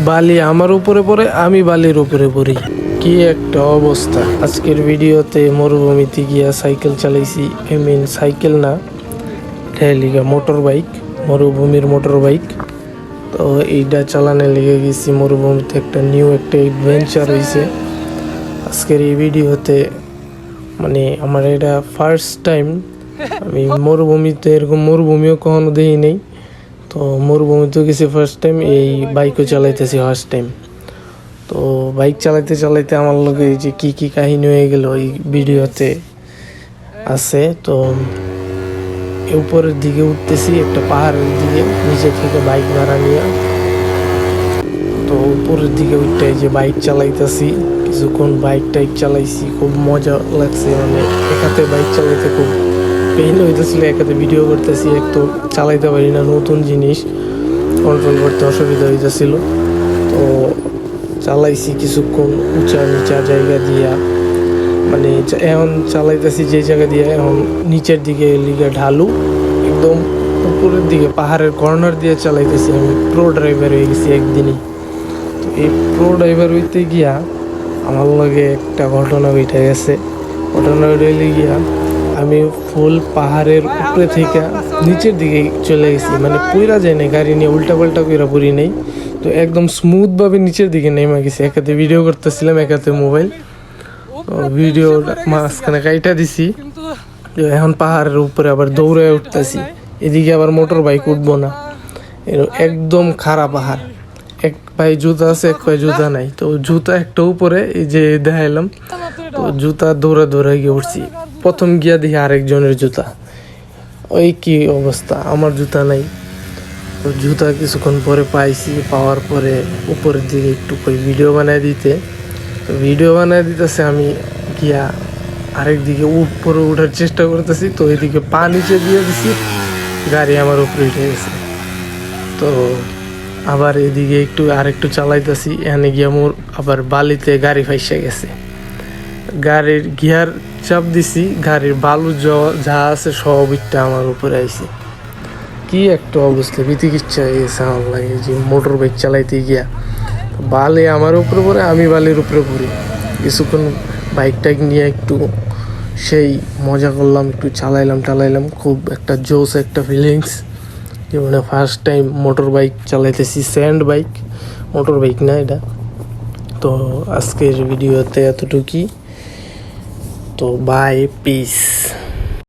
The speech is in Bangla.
বালি আমার উপরে পড়ে, আমি বালির উপরে পড়ি। কি একটা অবস্থা। আজকের ভিডিওতে মরুভূমিতে গিয়া সাইকেল চালাইছি। সাইকেল না, ঠেলিগা মোটর বাইক, মরুভূমির মোটর বাইক। তো এইটা চালানে লেগে গেছি মরুভূমিতে। একটা নিউ একটা অ্যাডভেঞ্চার হয়েছে আজকের এই ভিডিওতে। মানে আমার এটা ফার্স্ট টাইম। আমি মরুভূমিতে এরকম মরুভূমিও কখনো দেখি নেই। তো মরুভূমিতেও গেছি ফার্স্ট টাইম, এই বাইকও চালাইতেছি ফার্স্ট টাইম। তো বাইক চালাইতে চালাইতে আমার লগে এই যে কী কী কাহিনী হয়ে গেল এই ভিডিওতে আছে। তো উপরের দিকে উঠতেছি একটা পাহাড়ের দিকে, নিচে থেকে বাইক ভাড়া নিয়ে। তো উপরের দিকে উঠতে যে বাইক চালাইতেছি, কিছুক্ষণ বাইক টাইক চালাইছি, খুব মজা লাগছে। মানে একাতে বাইক চালাইতে খুব পেইন হইতেছিল, একাতে ভিডিও করতেছি, এক তো চালাইতে পারি না, নতুন জিনিস কন্ট্রোল করতে অসুবিধা হইতেছিল। তো চালাইছি কিছুক্ষণ উঁচা নিচা জায়গা দিয়া। মানে এখন চালাইতেছি যে জায়গা দিয়ে, এখন নিচের দিকে লিগে ঢালু, একদম উপরের দিকে পাহাড়ের কর্নার দিয়ে চালাইতেছি। আমি প্রো ড্রাইভার হয়ে গেছি একদিনই। তো এই প্রো ড্রাইভার হইতে গিয়া আমার লগে একটা ঘটনা ঘটে গেছে। ঘটনা ঘটে গিয়া আমি ফুল পাহাড়ের উপরে থেকে নিচের দিকে চলে গেছি। মানে পুরা যায় না, গাড়ি নিয়ে উল্টা পাল্টা করে পড়ি নেই। তো একদম স্মুথভাবে নিচের দিকে নেমে গেছি। একাতে ভিডিও করতেছিলাম, একাতে মোবাইল। ভিডিও মাঝখানে কাইটা দিছি। এখন পাহাড়ের উপরে আবার দৌড়ে উঠতেছি। এদিকে আবার মোটর বাইক উঠবো না, একদম খারাপ পাহাড়। এক পায়ে জুতা আছে, এক পায়ে জুতা নাই। তো জুতা একটা উপরে এই যে দেখাইলাম, তো জুতা দৌড়ে দৌড়ে গিয়ে উঠছি। প্রথম গিয়া দেখি আরেকজনের জুতা। ওই কি অবস্থা, আমার জুতা নাই। তো জুতা কিছুক্ষণ পরে পাইছি, পাওয়ার পরে উপরের দিকে একটু কই ভিডিও বানায় দিতে। তো ভিডিও বানায় দিতেছে, আমি গিয়া আরেক দিকে উপরে উঠার চেষ্টা করতেছি। তো এদিকে পা নিচে দিয়ে দিছি, গাড়ি আমার উপরে উঠে গেছে। তো আবার এদিকে আরেকটু চালাইতেছি, এখানে গিয়া মোর আবার বালিতে গাড়ি ফাইসে গেছে। গাড়ির গিয়ার চাপ দিছি, গাড়ির বালু যা আছে সব ইটটা আমার উপরে আইছে। কি একটা অবস্থা, বিতিকিচ্ছা হয়ে গেছে আমার লাগে যে মোটর বাইক চালাইতে গিয়া। বালি আমার উপরে পড়ে, আমি বালির উপরে পড়ি। কিছুক্ষণ বাইক টাইক নিয়ে একটু সেই মজা করলাম, একটু চালাইলাম। খুব একটা জোস একটা ফিলিংস। জীবনে ফার্স্ট টাইম মোটর বাইক চালাইতেছি, স্যান্ড বাইক, মোটর বাইক না এটা। তো আজকের ভিডিওতে এতটুকুই। তো বাই, পিস।